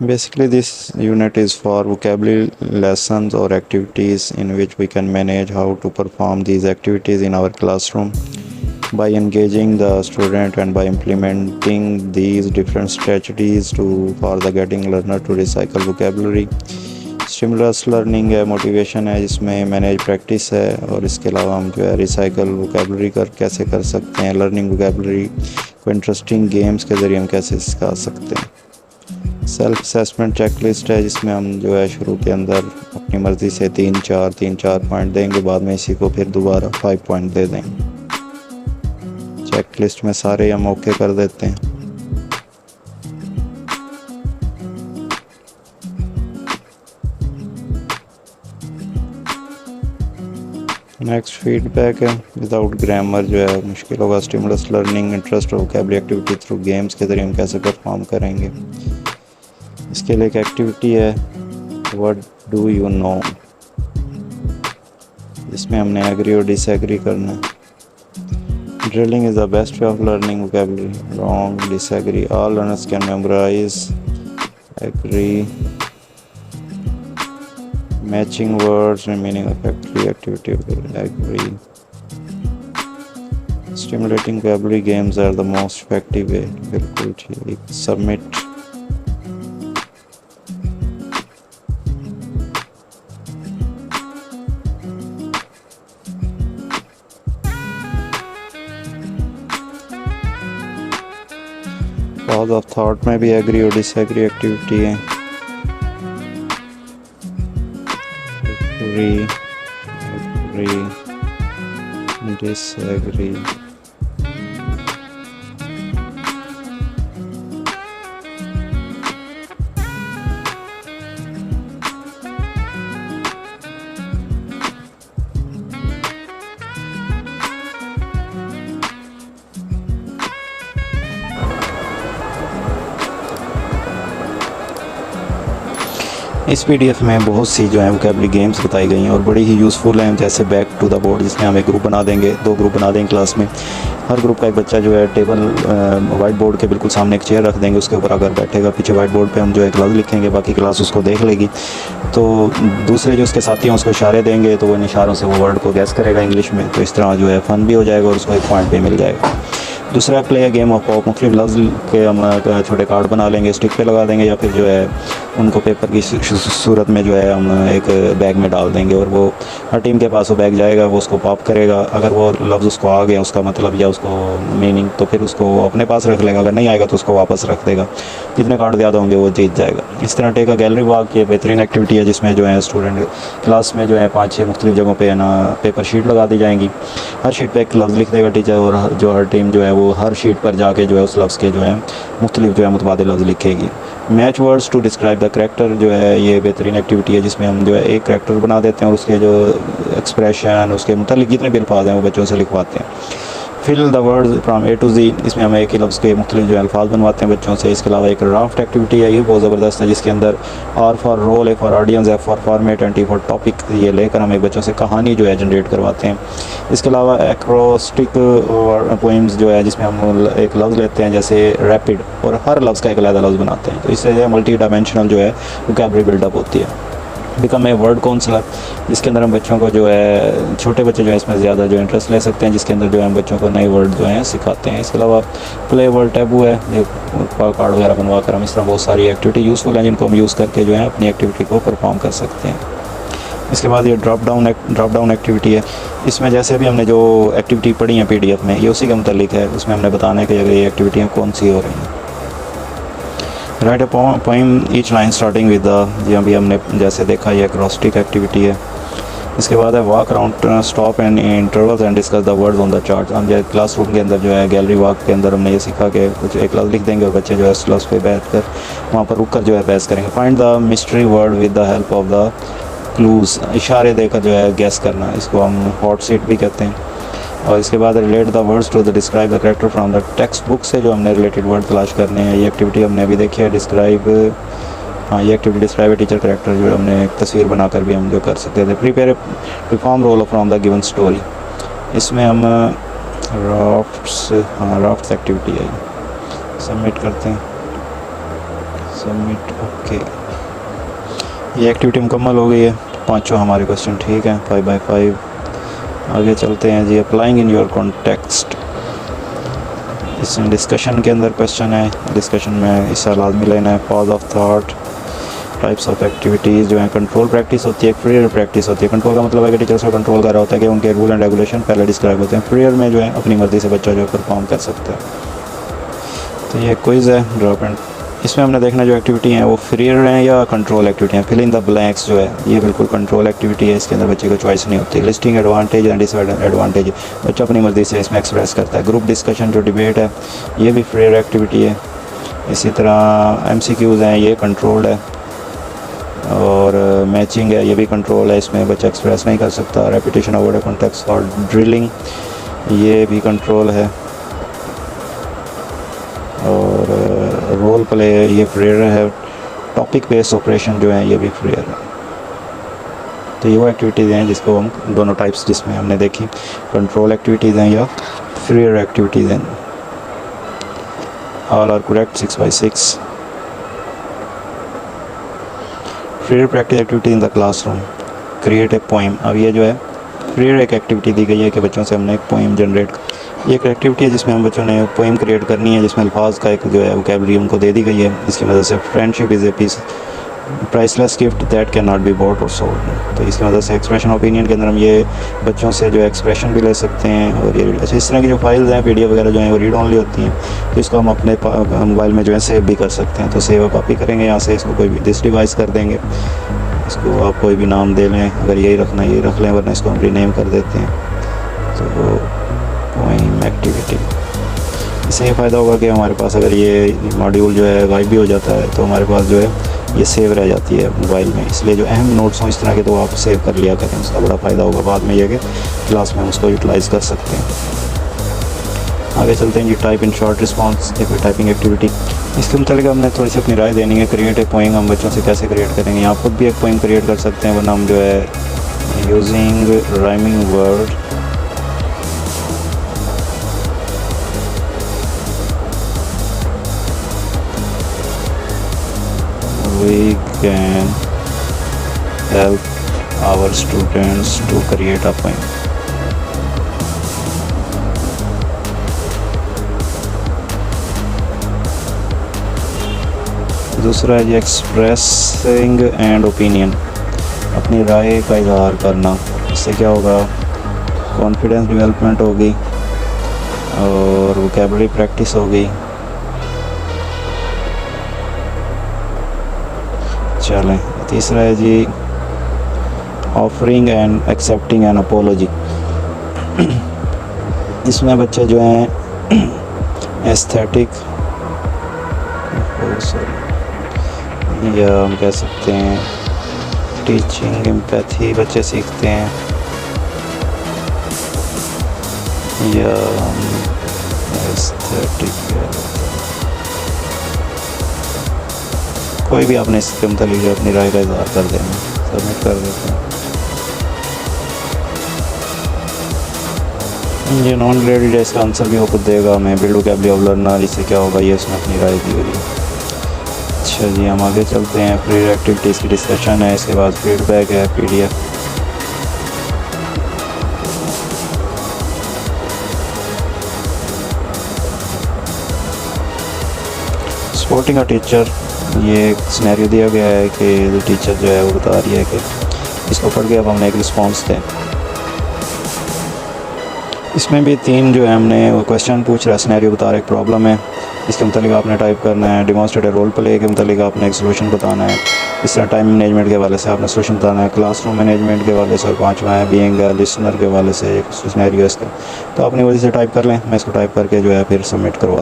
Basically, this unit is for vocabulary lessons or activities in which we can manage how to perform these activities in our classroom by engaging the student and by implementing these different strategies to for the getting learner to recycle vocabulary. Stimulus learning है, motivation है, जिसमें manage practice है, और इसके अलावा हम जो है रिसाइकल वोकेबलरी कैसे कर सकते हैं, लर्निंग वोकेबलरी को इंटरेस्टिंग गेम्स के ज़रिए हम कैसे सिखा सकते हैं। सेल्फ असेसमेंट चेकलिस्ट है, जिसमें हम जो है शुरू के अंदर अपनी मर्ज़ी से तीन चार पॉइंट देंगे, बाद में इसी को फिर दोबारा 5 पॉइंट दे देंगे। चेकलिस्ट में सारे हम ओके कर देते हैं। नेक्स्ट फीडबैक है, विदाउट ग्रामर जो है मुश्किल होगा। स्टिमुलस लर्निंग इंटरेस्ट और वोकेबलरी एक्टिविटी थ्रू गेम्स के ज़रिए हम कैसे परफॉर्म करेंगे। इसके लिए एक एक्टिविटी है, व्हाट डू यू नो, इसमें हमने एग्री और डिसएग्री करना है। Drilling is the best way of learning vocabulary, wrong, disagree, all learners can memorise, agree, matching words and meaning effectively, activity, agree. Stimulating vocabulary games are the most effective way, बिल्कुल ठीक। Submit। Pause of thought में भी agree और disagree activity है। Agree, disagree। इस PDF में बहुत सी जो है वोकेबलरी गेम्स बताई गई हैं और बड़ी ही यूज़फुल हैं, जैसे बैक टू द बोर्ड, जिसमें हम एक ग्रुप बना देंगे, 2 ग्रुप बना देंगे क्लास में। हर ग्रुप का एक बच्चा जो है टेबल वाइट बोर्ड के बिल्कुल सामने एक चेयर रख देंगे, उसके ऊपर अगर बैठेगा पीछे वाइट बोर्ड पे हम जो है क्लास लिखेंगे, बाकी क्लास उसको देख लेगी। तो दूसरे जो उसके साथी हैं उसको इशारे देंगे, तो वो इन इशारों से वो वर्ड को गैस करेगा इंग्लिश में, तो इस तरह जो है फ़न भी हो जाएगा और उसको एक पॉइंट भी मिल जाएगा। दूसरा प्ले है गेम ऑफ पॉप, मुख्तलिफ लफ्ज़ के हम छोटे कार्ड बना लेंगे, स्टिक पे लगा देंगे, या फिर जो है उनको पेपर की सूरत में जो है हम एक बैग में डाल देंगे, और वो हर टीम के पास वो बैग जाएगा, वो उसको पॉप करेगा। अगर वो लफ्ज़ उसको आ गया, उसका मतलब या उसको मीनिंग, तो फिर उसको अपने पास रख लेगा, अगर नहीं आएगा तो उसको वापस रख देगा। जितने कार्ड ज़्यादा होंगे वो जीत जाएगा। इस तरह टेक अ गैलरी वॉक ये बेहतरीन एक्टिविटी है, जिसमें जो है स्टूडेंट क्लास में जो है 5-6 मुख्तलिफ जगहों पर है ना पेपर शीट लगा दी जाएंगी। हर शीट पर एक लफ्ज़ लिख देगा टीचर, और जो हर टीम जो है वो हर शीट पर जाके जो है उस लफ्ज़ के जो है मुख्तलिफ जो है मुतबादिल लफ्ज़ लिखेगी। Match words to describe the character जो है ये बेहतरीन एक्टिविटी है, जिसमें हम जो है एक करैक्टर बना देते हैं और उसके जो एक्सप्रेशन, उसके मुतालिक जितने भी अल्फाज हैं वो बच्चों से लिखवाते हैं। Fill the words from A to G, इसमें हम एक ही लफ्ज़ के मुख्तलिफ जो अल्फाज बनवाते हैं बच्चों से। इसके अलावा एक राफ्ट एक्टिविटी है, ये बहुत ज़बरदस्त है, जिसके अंदर R for role, A for audience, F for format, and T for topic, ये लेकर हम एक बच्चों से कहानी जो है जनरेट करवाते हैं। इसके अलावा एक्रोस्टिक पोइम्स जो है, जिसमें हम एक लफ्ज़ लेते हैं जैसे रैपिड, और हर लफ्ज़ का एक अलग लफ्ज़ बनाते हैं, तो इससे जो है मल्टी डायमेंशनल जो है वोकैबुलरी बिल्डअप होती है। बिकम ए वर्ड काउंसलर, जिसके अंदर हम बच्चों को जो है छोटे बच्चे जो है इसमें ज़्यादा जो इंटरेस्ट ले सकते हैं, जिसके अंदर जो है हम बच्चों को नए वर्ड जो हैं सिखाते हैं। इसके अलावा प्ले वर्ड टैबू है, ये कार्ड वगैरह बनवा कर हम इस तरह बहुत सारी एक्टिविटी यूज़फुल हैं, जिनको हम यूज़ करके जो है अपनी एक्टिविटी को परफॉर्म कर सकते हैं। इसके बाद ये ड्रॉप डाउन एक्टिविटी है, इसमें जैसे भी हमने जो एक्टिविटी पढ़ी है पीडीएफ में, ये उसी के मुतालिक है, उसमें हमने बताना है कि अगर ये एक्टिविटियाँ कौन सी हो रही हैं। Write a poem each line starting with the, जी अभी हमने जैसे देखा ये एक्रोस्टिक एक्टिविटी है। इसके बाद है walk around stop and intervals and discuss the words on the chart. हम जो क्लासरूम के अंदर जो है गैलरी वॉक के अंदर हमने ये सीखा कि कुछ एक लफ्ज़ लिख देंगे और बच्चे जो है उस लफ्ज़ पे बैठ कर वहाँ पर रुक कर जो है बहस करेंगे। Find the mystery word with the help of the clues, इशारे देकर जो है गैस करना, इसको हम हॉट सीट भी कहते हैं। और इसके बाद relate the words to the describe the character from the text book, से जो हमने रिलेटेड वर्ड तलाश करने हैं। ये एक्टिविटी हमने अभी देखी है, डिस्क्राइब, हाँ ये एक्टिविटी डिस्क्राइब टीचर करैक्टर, जो हमने एक तस्वीर बनाकर भी हम जो कर सकते थे। Prepare perform role from the given story, इसमें हम राफ्ट्स, हाँ राफ्ट्स एक्टिविटी है, सबमिट करते हैं। सबमिट। ओके, ये एक्टिविटी मुकम्मल हो गई है। पांचों हमारे क्वेश्चन ठीक हैं, 5/5। आगे चलते हैं जी। अप्लाइंग इन योर कॉन्टेक्स्ट, इसमें डिस्कशन के अंदर क्वेश्चन है। डिस्कशन में हिस्सा लाजमी लेना है। Pause of thought, types of activities जो है, कंट्रोल प्रैक्टिस होती है, फ्रीयर प्रैक्टिस होती है। कंट्रोल का मतलब है कि टीचर्स को कंट्रोल कर रहा होता है कि उनके रूल एंड रेगुलेशन पहले डिस्क्राइब होते हैं। फ्रीयर में जो है अपनी मर्ज़ी से बच्चा जो है परफॉर्म कर सकता है। तो ये क्विज़ है ड्रॉप एंड, इसमें हमने देखना जो एक्टिविटी हैं वो फ्रीयर हैं या कंट्रोल एक्टिविटी हैं। फिल इन द ब्लैंक्स जो है ये बिल्कुल कंट्रोल एक्टिविटी है, इसके अंदर बच्चे को चॉइस नहीं होती। लिस्टिंग एडवांटेज एंड डिसएडवांटेज, बच्चा अपनी मर्ज़ी से इसमें एक्सप्रेस करता है। ग्रुप डिस्कशन जो डिबेट है ये भी फ्रीयर एक्टिविटी है। इसी तरह MCQs हैं, ये कंट्रोल्ड है। और मैचिंग है, ये भी कंट्रोल है, इसमें बच्चा एक्सप्रेस नहीं कर सकता। रेपिटेशन ऑफ वर्ड कॉन्टेक्स्ट और ड्रिलिंग, ये भी कंट्रोल है। और रोल प्ले ये फ्रीयर है। टॉपिक बेस्ड ऑपरेशन जो है ये भी फ्रीयर है। तो ये वो एक्टिविटीज़ हैं जिसको हम दोनों टाइप्स जिसमें हमने देखी, कंट्रोल एक्टिविटीज़ हैं या फ्रीयर एक्टिविटीज़ हैं। All are correct, 6/6। Freer practice activity in the classroom, create a poem. अब ये जो है फ्रीयर एक एक्टिविटी दी गई है कि बच्चों से हमने एक पोइम जनरेट, ये एक एक्टिविटी है जिसमें हम बच्चों ने पोइम क्रिएट करनी है, जिसमें अल्फाज का एक जो है वोकैबुलरी उनको दे दी गई है। इसकी मदद से friendship is a piece priceless gift that can not be bought or sold. तो इसकी मदद से एक्सप्रेशन ओपिनियन के अंदर हम ये बच्चों से जो एक्सप्रेशन भी ले सकते हैं। और ये अच्छा, इस तरह की जो फाइल्स हैं PDF वगैरह जो हैं वो रीड ऑनली होती हैं, तो इसको हम अपने मोबाइल में जो है सेव भी कर सकते हैं। तो सेव कॉपी करेंगे यहाँ से, इसको कोई भी दिस डिवाइस कर देंगे, इसको आप कोई भी नाम दे लें, अगर यही रखना यही रख लें, वरना इसको हम रीनेम कर देते हैं। तो पोइम एक्टिविटी, इससे ये फ़ायदा होगा कि हमारे पास अगर ये मॉड्यूल जो है गायब भी हो जाता है तो हमारे पास जो है ये सेव रह जाती है मोबाइल में। इसलिए जो अहम नोट्स हों इस तरह के तो आप सेव कर लिया करें, उसका बड़ा फ़ायदा होगा बाद में, यह कि क्लास में हम उसको यूटिलाइज़ कर सकते हैं। आगे चलते हैं जी। टाइप इन शॉर्ट रिस्पॉन्स, एक टाइपिंग एक्टिविटी, इसके मतलब हमने थोड़ी सी अपनी राय देनी है। क्रिएट ए पोइम, हम बच्चों से कैसे क्रिएट करेंगे, आप खुद भी एक पोइम क्रिएट कर सकते हैं, वरना हम जो है using rhyming word we can help our students to create a poem. दूसरा है जी एक्सप्रेसिंग एंड ओपिनियन, अपनी राय का इजहार करना। इससे क्या होगा, कॉन्फिडेंस डेवलपमेंट होगी और वोकैबुलरी प्रैक्टिस होगी। चलें, तीसरा है जी offering and accepting an apology. इसमें बच्चे जो हैं एस्थेटिक या हम कह सकते हैं टीचिंग एम्पैथी बच्चे सीखते हैं, या एस्थेटिक, कोई भी आपने इसके मतलब जो अपनी राय का इज़हार कर देना, सबमिट कर देते हैं। ये नॉन ग्रेडेड है, इसका आंसर भी वो खुद देगा हमें। बिल्ड वोकैबुलरी ऑफ लर्नर, इससे क्या होगा, ये उसने अपनी राय दी हुई है। अच्छा जी, हम आगे चलते हैं। फ्री एक्टिविटीज़ की डिस्कशन है, इसके बाद फीडबैक है, PDF। सपोर्टिंग अ टीचर, ये एक सिनेरियो दिया गया है कि टीचर जो है वो बता रही है कि इसको पढ़ के अब हमने एक रिस्पांस दें। इसमें भी 3 जो है हमने वो क्वेश्चन पूछ रहा है, सिनेरियो बता रहा है, एक प्रॉब्लम है, इसके मतलब आपने टाइप करना है। डेमोन्स्ट्रेट रोल प्ले के मतलब आपने एक सोल्यूशन बताना है। इस तरह टाइम मैनेजमेंट के हवाले से आपने सोल्यूशन बताना है। क्लासरूम मैनेजमेंट के हवाले से, और 5वां है बीइंग लिसनर के हवाले से एक सिनेरियो इसका। तो अपनी वजह से टाइप कर लें, मैं इसको टाइप करके जो है फिर सबमिट करवा।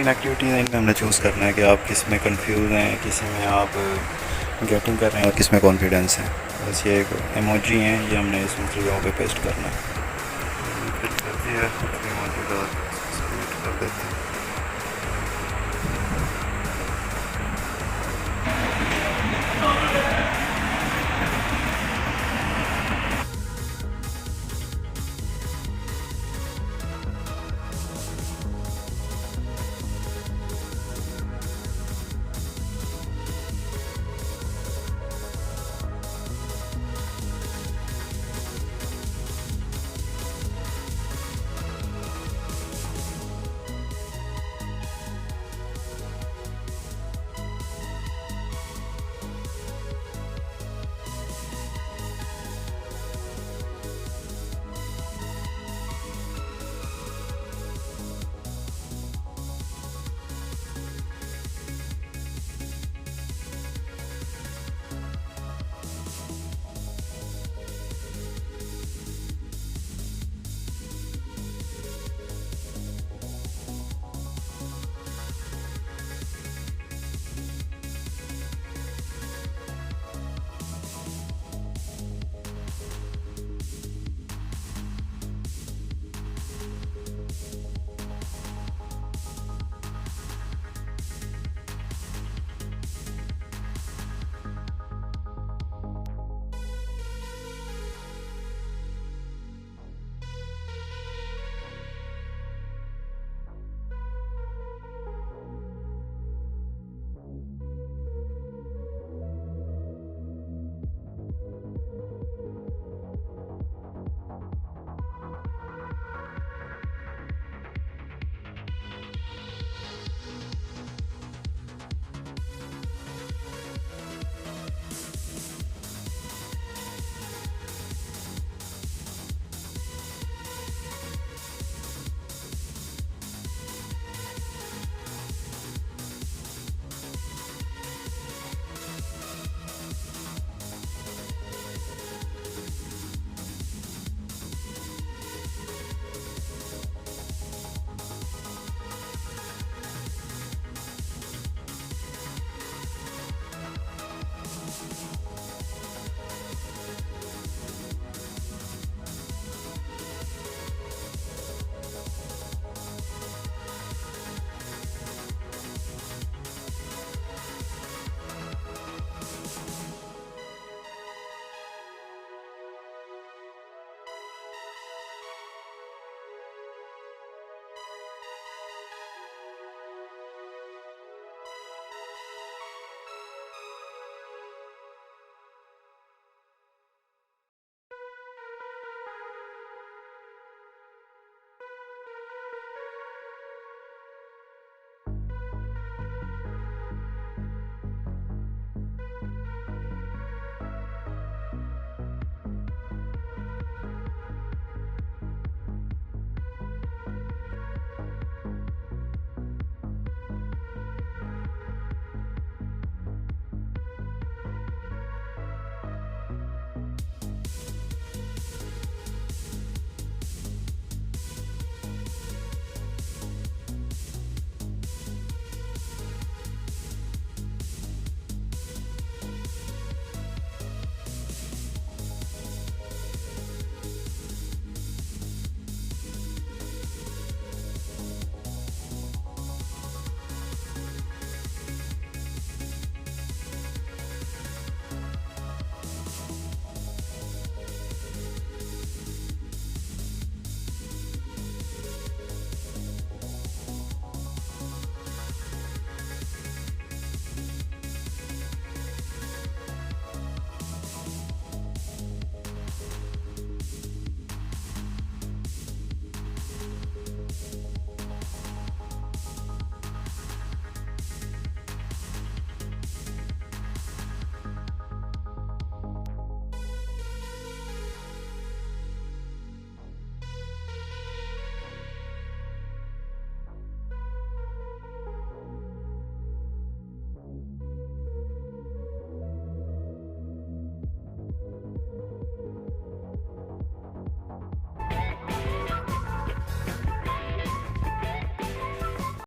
3 एक्टिविटीज़ हैं, इनमें हमने चूज़ करना है कि आप किस में कंफ्यूज हैं, किस में आप गेटिंग कर रहे हैं और किस में कॉन्फिडेंस है। बस ये एक इमोजी हैं, ये हमने इस दूसरी जगह पे पेस्ट करना है। फिट कर दिया, इमोजी डाल सबमिट कर देते हैं।